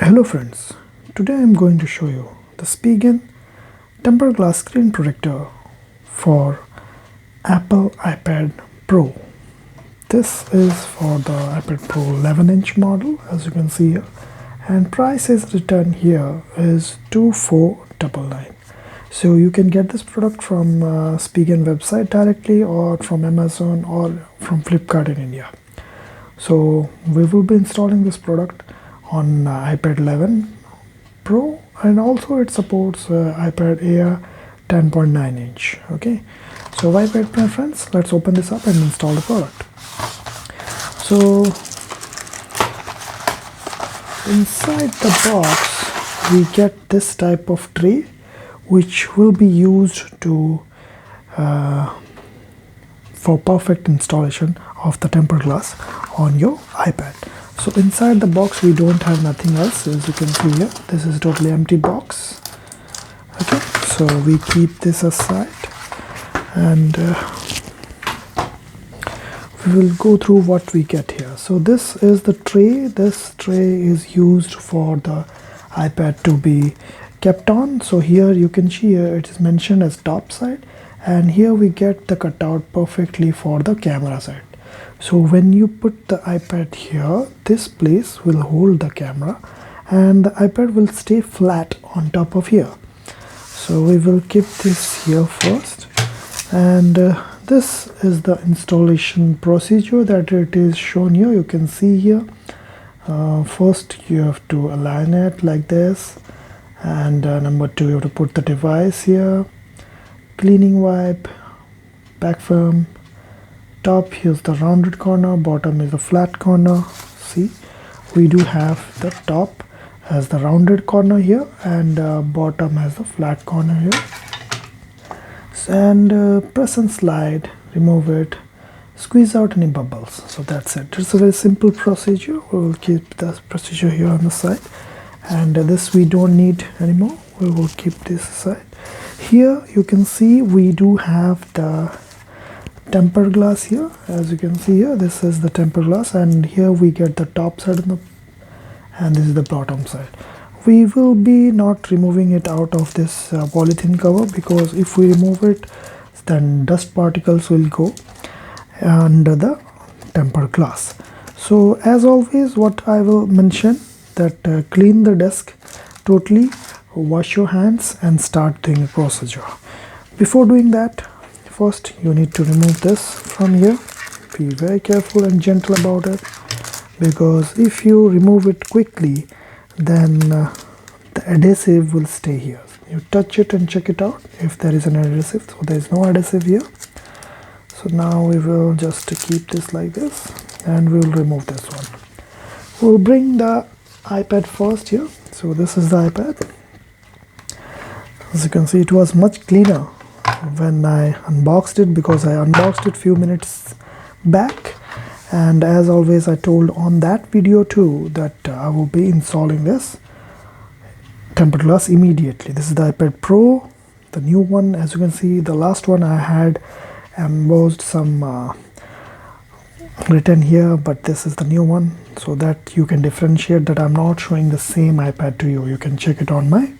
Hello friends, today I am going to show you the Spigen tempered glass screen protector for Apple iPad Pro. This is for the iPad Pro 11-inch model, as you can see here, and price is written here is 2499. So you can get this product from Spigen website directly, or from Amazon, or from Flipkart in India. So we will be installing this product on iPad 11 Pro, and also it supports iPad Air 10.9 inch. Okay, so why wait, my friends, let's open this up and install the product. So inside the box we get this type of tray, which will be used to for perfect installation of the tempered glass on your iPad. So inside the box we don't have nothing else, as you can see here. This is a totally empty box. Okay, so we keep this aside, and we will go through what we get here. So this is the tray. This tray is used for the iPad to be kept on. So here you can see here it is mentioned as top side, and here we get the cutout perfectly for the camera side. So when you put the iPad here, this place will hold the camera and the iPad will stay flat on top of here. So we will keep this here first, and this is the installation procedure that it is shown here. You can see here, first you have to align it like this, and number two, you have to put the device here, cleaning wipe, back film, top, here's the rounded corner, bottom is the flat corner. See, we do have the top as the rounded corner here, and bottom has the flat corner here. And press and slide, remove it, squeeze out any bubbles. So that's it. It's a very simple procedure. We will keep the procedure here on the side, and this we don't need anymore. We will keep this aside. Here you can see we do have the tempered glass here. As you can see here, this is the tempered glass, and here we get the top side and this is the bottom side. We will be not removing it out of this polythene cover, because if we remove it, then dust particles will go under the tempered glass. So as always, what I will mention, that clean the desk totally, wash your hands and start doing the procedure. Before doing that, first you need to remove this from here. Be very careful and gentle about it, because if you remove it quickly, then the adhesive will stay here. You touch it and check it out if there is an adhesive. So there is no adhesive here. So now we will just keep this like this, and we will remove this one. We'll bring the iPad first here. So this is the iPad. As you can see, it was much cleaner when I unboxed it, because I unboxed it few minutes back, and as always I told on that video too that I will be installing this tempered glass immediately. This is the iPad Pro, the new one. As you can see, the last one I had embossed some written here, but this is the new one, so that you can differentiate that I'm not showing the same iPad to you. You can check it on my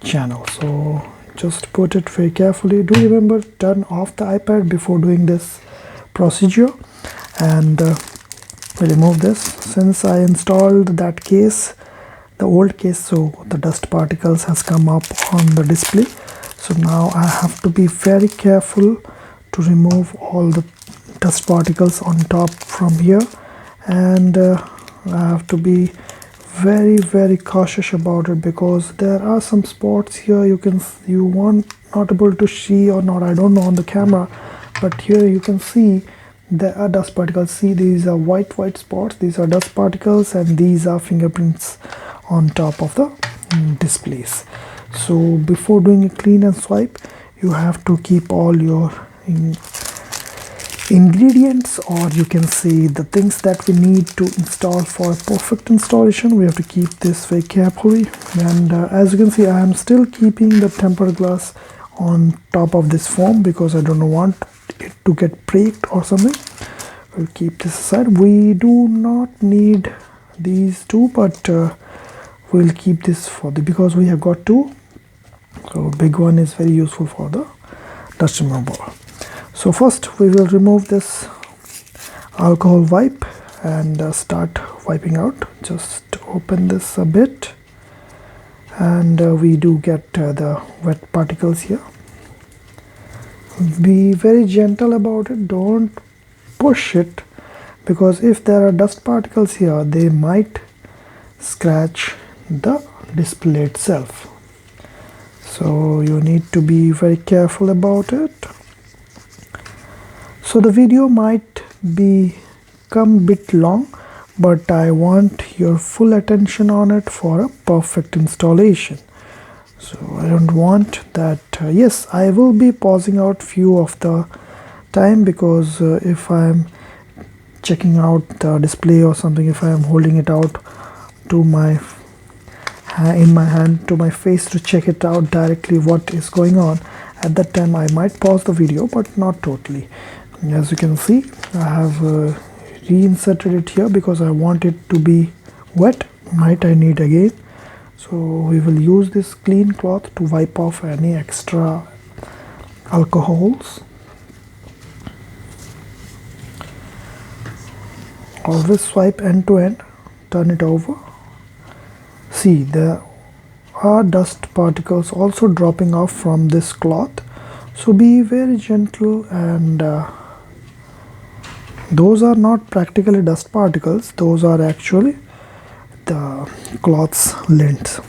channel. So just put it very carefully. Do remember, turn off the iPad before doing this procedure, and we remove this. Since I installed that case, the old case, so the dust particles has come up on the display. So now I have to be very careful to remove all the dust particles on top from here, and I have to be very cautious about it, because there are some spots here. You want not able to see or not, I don't know on the camera, but here you can see there are dust particles. See, these are white spots, these are dust particles, and these are fingerprints on top of the displays. So before doing a clean and swipe, you have to keep all your ingredients, or you can say the things that we need to install for a perfect installation. We have to keep this very carefully, and as you can see, I am still keeping the tempered glass on top of this foam, because I don't want it to get breaked or something. We'll keep this aside. We do not need these two, but we'll keep this for the, because we have got two, so big one is very useful for the dust removal. So first we will remove this alcohol wipe and start wiping out. Just open this a bit, and we do get the wet particles here. Be very gentle about it, don't push it, because if there are dust particles here, they might scratch the display itself. So you need to be very careful about it. So the video might become a bit long, but I want your full attention on it for a perfect installation. So I don't want that. Yes, I will be pausing out few of the time, because if I'm checking out the display or something, if I am holding it out to my in my hand to my face to check it out directly what is going on, at that time I might pause the video, but not totally. As you can see, I have reinserted it here because I want it to be wet. Might I need again, so we will use this clean cloth to wipe off any extra alcohols. Always swipe end to end, turn it over. See, there are dust particles also dropping off from this cloth, so be very gentle. And those are not practically dust particles, those are actually the cloth's lint.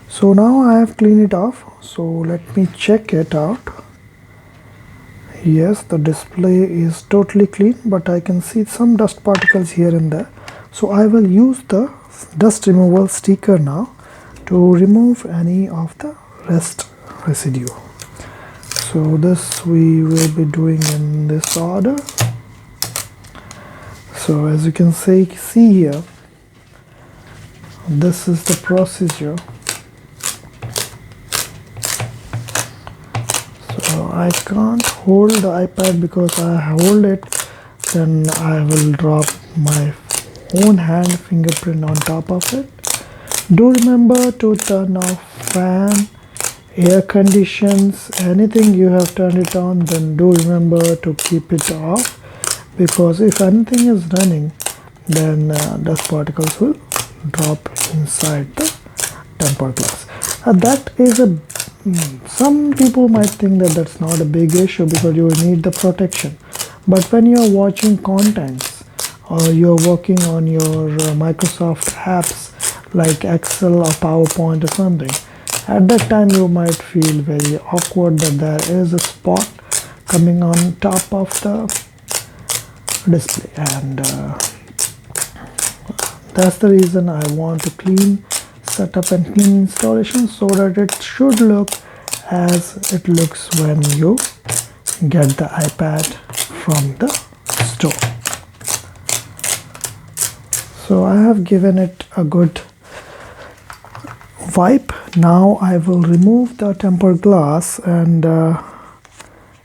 So now I have cleaned it off, so let me check it out. Yes, the display is totally clean, but I can see some dust particles here and there. So I will use the dust removal sticker now to remove any of the residue. So this we will be doing in this order. So as you can see here, this is the procedure. So I can't hold the iPad, because I hold it, then I will drop my own hand fingerprint on top of it. Do remember to turn off fan, air conditions, anything you have turned it on, then do remember to keep it off, because if anything is running, then dust particles will drop inside the tempered glass. That is a some people might think that that's not a big issue, because you need the protection. But when you're watching contents, or you're working on your Microsoft apps like Excel or PowerPoint or something, at that time you might feel very awkward that there is a spot coming on top of the display, and that's the reason I want to clean setup and clean installation, so that it should look as it looks when you get the iPad from the store. So I have given it a good wipe. Now I will remove the tempered glass and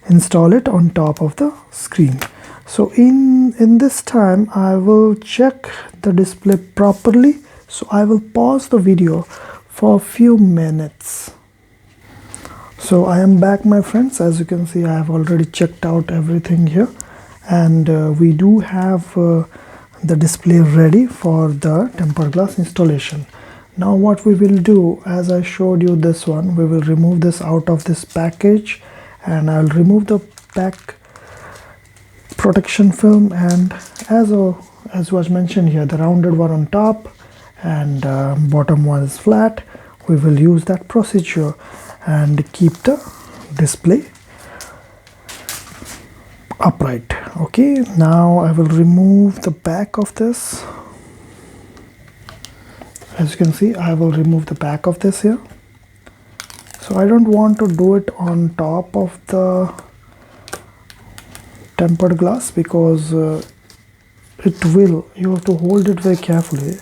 install it on top of the screen. So in this time I will check the display properly, so I will pause the video for a few minutes. So I am back, my friends. As you can see, I have already checked out everything here, and we do have the display ready for the tempered glass installation. Now what we will do, as I showed you this one, we will remove this out of this package, and I'll remove the back protection film, and as was mentioned here, the rounded one on top and bottom one is flat. We will use that procedure and keep the display upright. Okay, now I will remove the back of this. As you can see, I will remove the back of this here. So I don't want to do it on top of the tempered glass, because you have to hold it very carefully,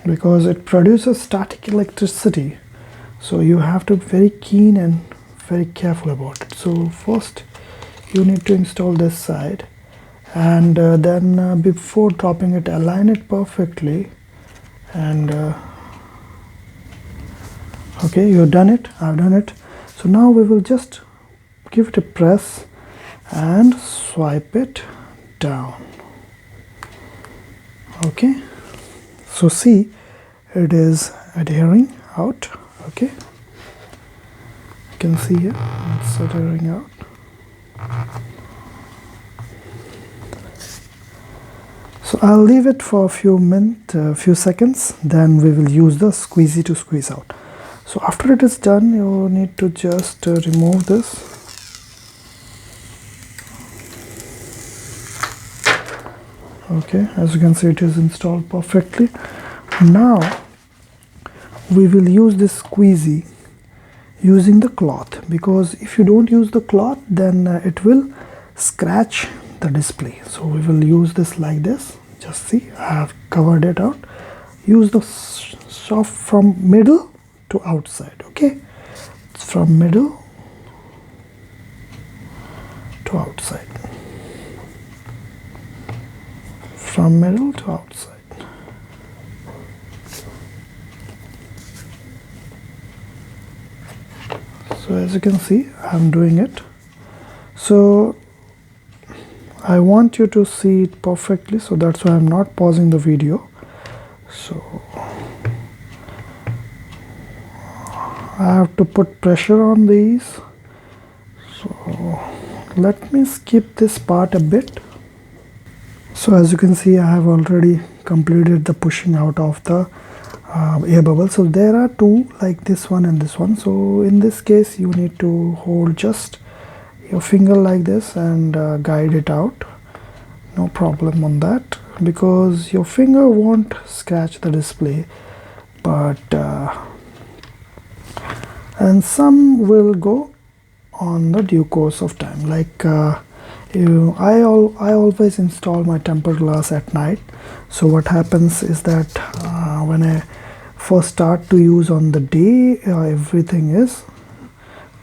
because it produces static electricity, so you have to be very keen and very careful about it. So first you need to install this side, and then before dropping it, align it perfectly. And okay, you've done it, I've done it. So now we will just give it a press and swipe it down. Okay, so see, it is adhering out. Okay, you can see here it's adhering out. So I'll leave it for a few seconds, then we will use the squeezy to squeeze out. So after it is done, you need to just remove this. Okay, as you can see, it is installed perfectly. Now we will use this squeezy using the cloth, because if you don't use the cloth, then it will scratch the display. So we will use this like this. Just see, I have covered it out. Use the soft from middle to outside. Okay, it's from middle to outside, from middle to outside. So as you can see, I'm doing it. So I want you to see it perfectly, so that's why I'm not pausing the video. So I have to put pressure on these. So let me skip this part a bit. So as you can see, I have already completed the pushing out of the air bubble. So there are two, like this one and this one. So in this case, you need to hold just your finger like this and guide it out. No problem on that, because your finger won't scratch the display, but and some will go on the due course of time. Like I always install my tempered glass at night. So what happens is that when I first start to use on the day, everything is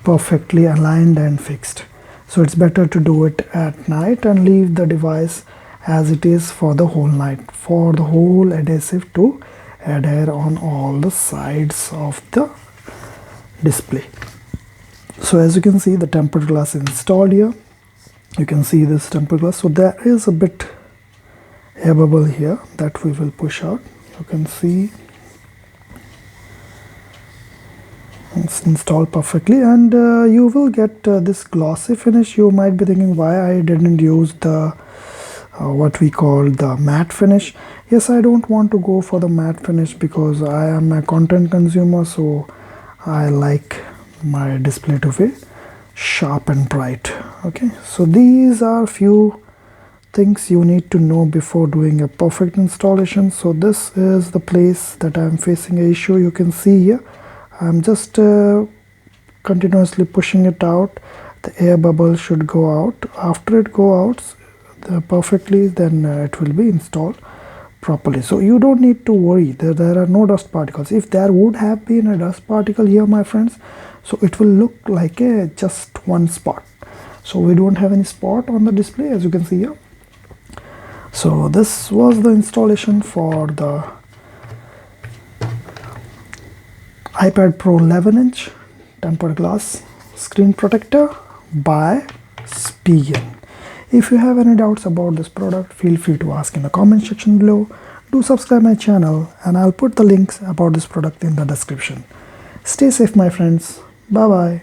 perfectly aligned and fixed. So it's better to do it at night and leave the device as it is for the whole night, for the whole adhesive to adhere on all the sides of the display. So as you can see, the tempered glass is installed here. You can see this tempered glass. So there is a bit air bubble here that we will push out. You can see it's installed perfectly, and you will get this glossy finish. You might be thinking why I didn't use the what we call the matte finish. Yes, I don't want to go for the matte finish because I am a content consumer, so I like my display to be sharp and bright. Okay, so these are few things you need to know before doing a perfect installation. So this is the place that I'm facing an issue. You can see here I'm just continuously pushing it out. The air bubble should go out. After it go out perfectly, then it will be installed properly. So you don't need to worry. There are no dust particles. If there would have been a dust particle here, my friends, so it will look like a just one spot. So we don't have any spot on the display, as you can see here. So this was the installation for the iPad Pro 11-inch tempered glass screen protector by Spigen. If you have any doubts about this product, feel free to ask in the comment section below. Do subscribe my channel, and I'll put the links about this product in the description. Stay safe, my friends. Bye bye.